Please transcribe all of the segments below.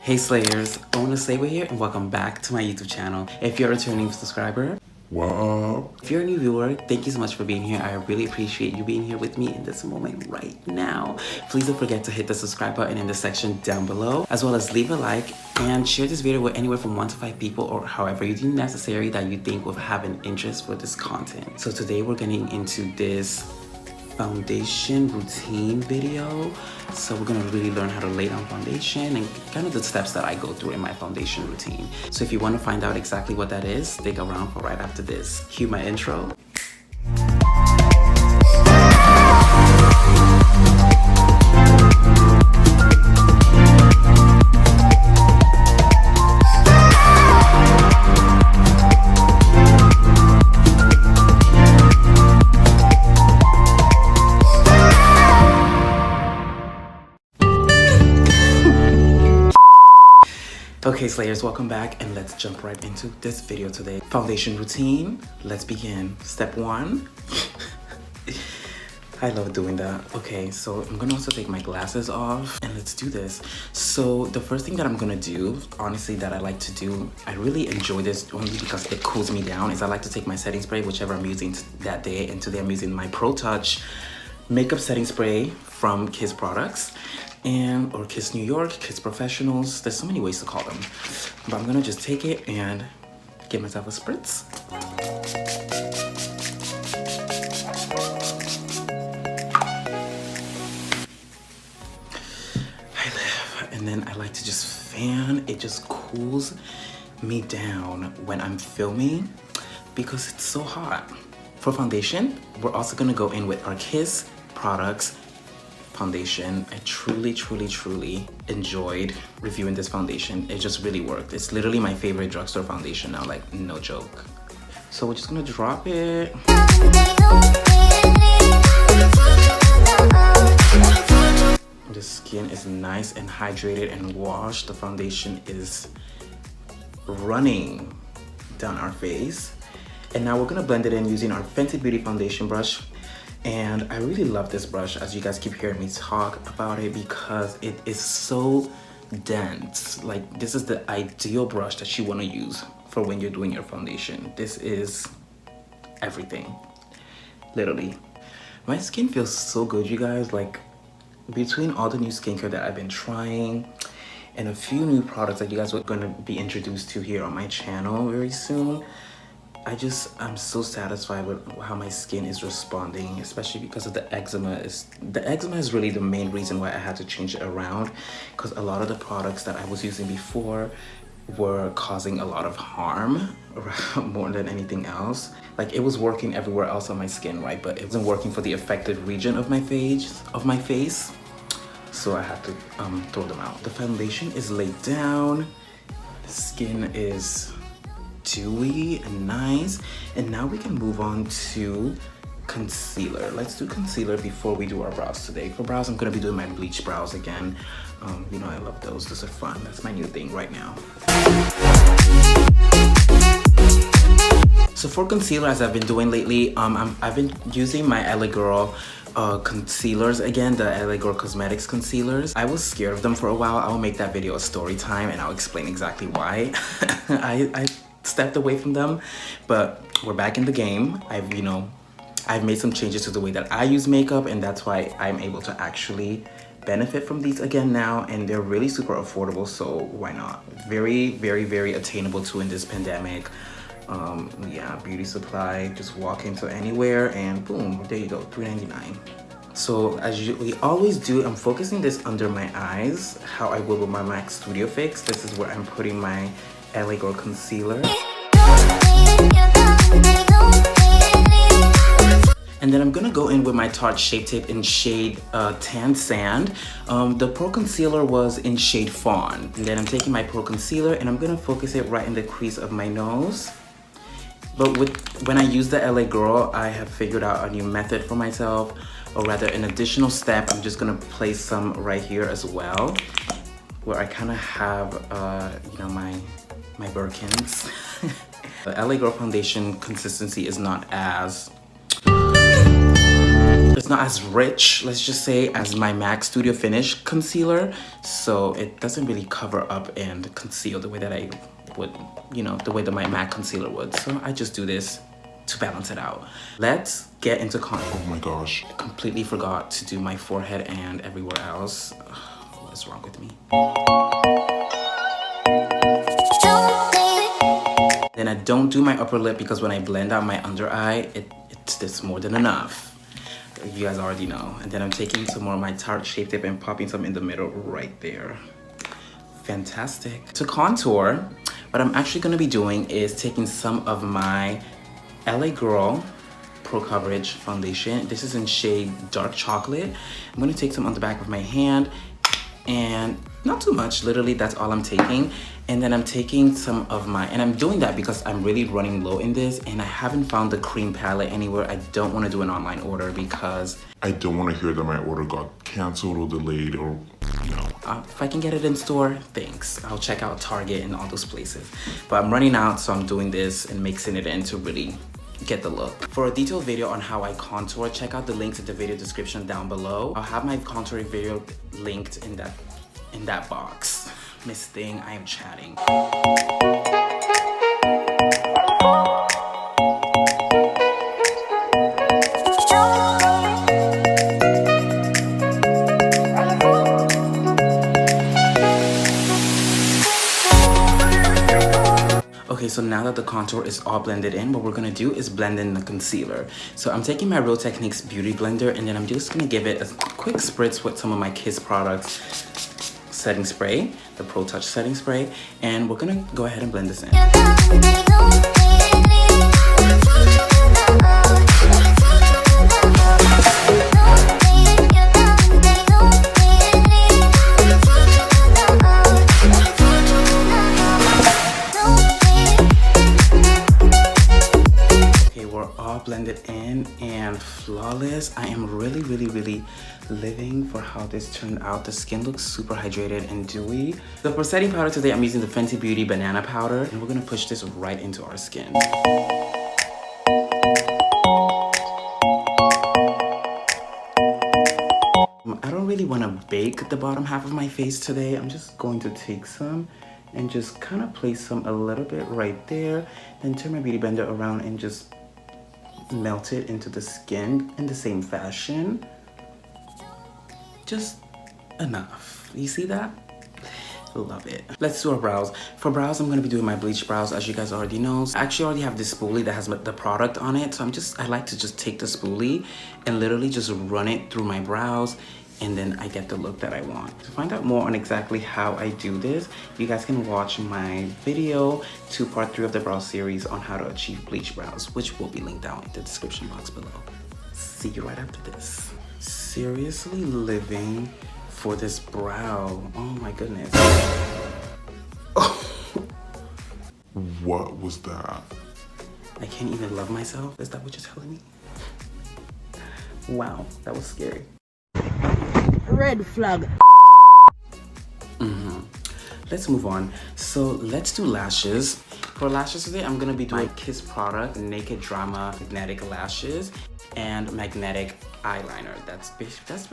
Hey Slayers, Owen Oslaywe here and welcome back to my YouTube channel. If you're a returning subscriber, what up? If you're a new viewer, thank you so much for being here. I really appreciate you being here with me in this moment right now. Please don't forget to hit the subscribe button in the section down below, as well as leave a like and share this video with anywhere from 1 to 5 people or however you deem necessary that you think will have an interest for this content. So today we're getting into this foundation routine video. So we're gonna really learn how to lay down foundation and kind of the steps that I go through in my foundation routine. So if you want to find out exactly what that is, stick around for right after this. Cue my intro. Okay Slayers, welcome back and let's jump right into this video today. Foundation routine, let's begin. Step 1. I love doing that. Okay, so I'm gonna also take my glasses off and let's do this. So the first thing that I'm gonna do, honestly, that I like to do, I really enjoy this only because it cools me down, is I like to take my setting spray, whichever I'm using that day, and today I'm using my Pro Touch makeup setting spray from Kiss Products. Or Kiss New York, Kiss Professionals. There's so many ways to call them. But I'm gonna just take it and give myself a spritz. And then I like to just fan. It just cools me down when I'm filming because it's so hot. For foundation, we're also gonna go in with our Kiss Products foundation. I truly enjoyed reviewing this foundation. It just really worked. It's literally my favorite drugstore foundation now, like no joke. So we're just gonna drop it. The skin is nice and hydrated and washed. The foundation is running down our face. And now we're gonna blend it in using our Fenty Beauty foundation brush. And I really love this brush, as you guys keep hearing me talk about it, because it is so dense. Like, this is the ideal brush that you want to use for when you're doing your foundation. This is everything, literally. My skin feels so good, you guys. Like, between all the new skincare that I've been trying and a few new products that you guys are going to be introduced to here on my channel very soon, I'm so satisfied with how my skin is responding, especially because of the eczema. The eczema is really the main reason why I had to change it around, because a lot of the products that I was using before were causing a lot of harm more than anything else. Like, it was working everywhere else on my skin, right? But it wasn't working for the affected region of my face. So I had to throw them out. The foundation is laid down. The skin is dewy and nice, and now we can move on to concealer. Let's do concealer before we do our brows today. For brows, I'm gonna be doing my bleach brows again. You know I love those. Those are fun. That's my new thing right now. So for concealer, as I've been doing lately, I've been using my LA Girl concealers again, the LA Girl Cosmetics concealers. I was scared of them for a while. I will make that video a story time and I'll explain exactly why I stepped away from them, but we're back in the game. I've made some changes to the way that I use makeup, and that's why I'm able to actually benefit from these again now, and they're really super affordable, so why not? Very attainable too in this pandemic. Yeah, beauty supply, just walk into anywhere and boom, there you go, $3.99. So as we always do, I'm focusing this under my eyes, how I will with my MAC Studio Fix. This is where I'm putting my LA Girl concealer. And then I'm gonna go in with my Tarte Shape Tape in shade Tan Sand. The Pro Concealer was in shade Fawn. And then I'm taking my Pro Concealer and I'm gonna focus it right in the crease of my nose. But when I use the LA Girl, I have figured out a new method for myself, or rather an additional step. I'm just gonna place some right here as well, where I kind of have, you know, my Birkins. The LA Girl foundation consistency is not as It's not as rich, let's just say, as my MAC Studio Finish concealer. So it doesn't really cover up and conceal the way that I would, you know, the way that my MAC concealer would. So I just do this to balance it out. Let's get into contour. Oh my gosh. I completely forgot to do my forehead and everywhere else. Ugh, what is wrong with me? Then I don't do my upper lip because when I blend out my under eye, it's more than enough. You guys already know. And then I'm taking some more of my Tarte Shape Tape and popping some in the middle right there. Fantastic. To contour, what I'm actually gonna be doing is taking some of my LA Girl Pro Coverage foundation. This is in shade Dark Chocolate. I'm gonna take some on the back of my hand, and not too much, literally that's all I'm taking. And then I'm taking some of my, and I'm doing that because I'm really running low in this and I haven't found the cream palette anywhere. I don't want to do an online order because I don't want to hear that my order got canceled or delayed or, you know. If I can get it in store, thanks. I'll check out Target and all those places. But I'm running out, so I'm doing this and mixing it in to really get the look. For a detailed video on how I contour, check out the links in the video description down below. I'll have my contouring video linked in that box. Miss Thing, I am chatting. Okay, so now that the contour is all blended in, what we're gonna do is blend in the concealer. So I'm taking my Real Techniques Beauty Blender and then I'm just gonna give it a quick spritz with some of my Kiss products setting spray, the Pro Touch setting spray, and we're gonna go ahead and blend this in. Blended in and flawless. I am really living for how this turned out. The skin looks super hydrated and dewy. So for setting powder today, I'm using the Fenty Beauty Banana Powder, and we're gonna push this right into our skin. I don't really want to bake the bottom half of my face today. I'm just going to take some and just kind of place some a little bit right there, then turn my beauty blender around and just melt it into the skin in the same fashion. Just enough. You see that? Love it. Let's do our brows. For brows, I'm going to be doing my bleach brows, as you guys already know. I actually already have this spoolie that has the product on it, so I like to just take the spoolie and literally just run it through my brows, and then I get the look that I want. To find out more on exactly how I do this, you guys can watch my video to part 3 of the brow series on how to achieve bleach brows, which will be linked down in the description box below. See you right after this. Seriously living for this brow. Oh my goodness. What was that? I can't even love myself? Is that what you're telling me? Wow, that was scary. Red flag. Let's move on. So let's do lashes. For lashes today, I'm gonna be doing Kiss product, Naked Drama Magnetic Lashes and Magnetic Eyeliner. That's pretty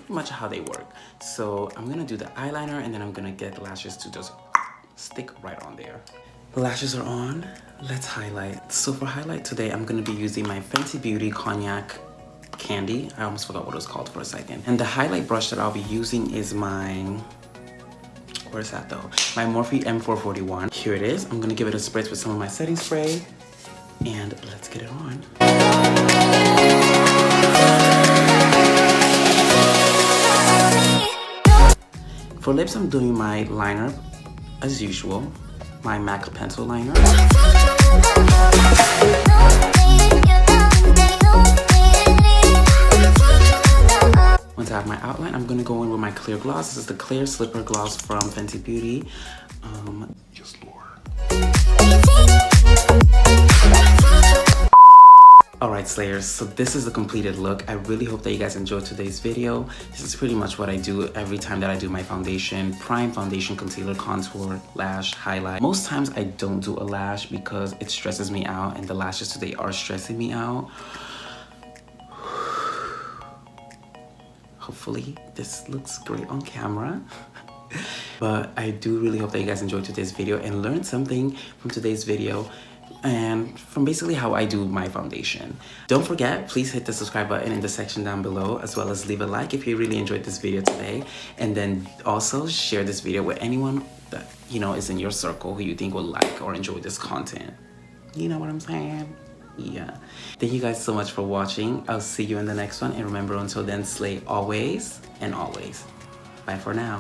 much how they work. So I'm gonna do the eyeliner and then I'm gonna get the lashes to just stick right on there. The lashes are on. Let's highlight. So for highlight today, I'm gonna be using my Fenty Beauty Cognac Candy. I almost forgot what it was called for a second. And the highlight brush that I'll be using is my, where's that though? My Morphe M441. Here it is. I'm gonna give it a spritz with some of my setting spray and let's get it on. For lips, I'm doing my liner as usual, my MAC pencil liner. Once I have my outline, I'm gonna go in with my clear gloss. This is the clear slipper gloss from Fenty Beauty. Yes, Lord. Alright Slayers, so this is the completed look. I really hope that you guys enjoyed today's video. This is pretty much what I do every time that I do my foundation. Prime, foundation, concealer, contour, lash, highlight. Most times I don't do a lash because it stresses me out, and the lashes today are stressing me out. Hopefully this looks great on camera. But I do really hope that you guys enjoyed today's video and learned something from today's video and from basically how I do my foundation. Don't forget, please hit the subscribe button in the section down below, as well as leave a like if you really enjoyed this video today. And then also share this video with anyone that you know is in your circle who you think will like or enjoy this content. You know what I'm saying? Yeah. Thank you guys so much for watching. I'll see you in the next one. And remember, until then, slay always and always. Bye for now.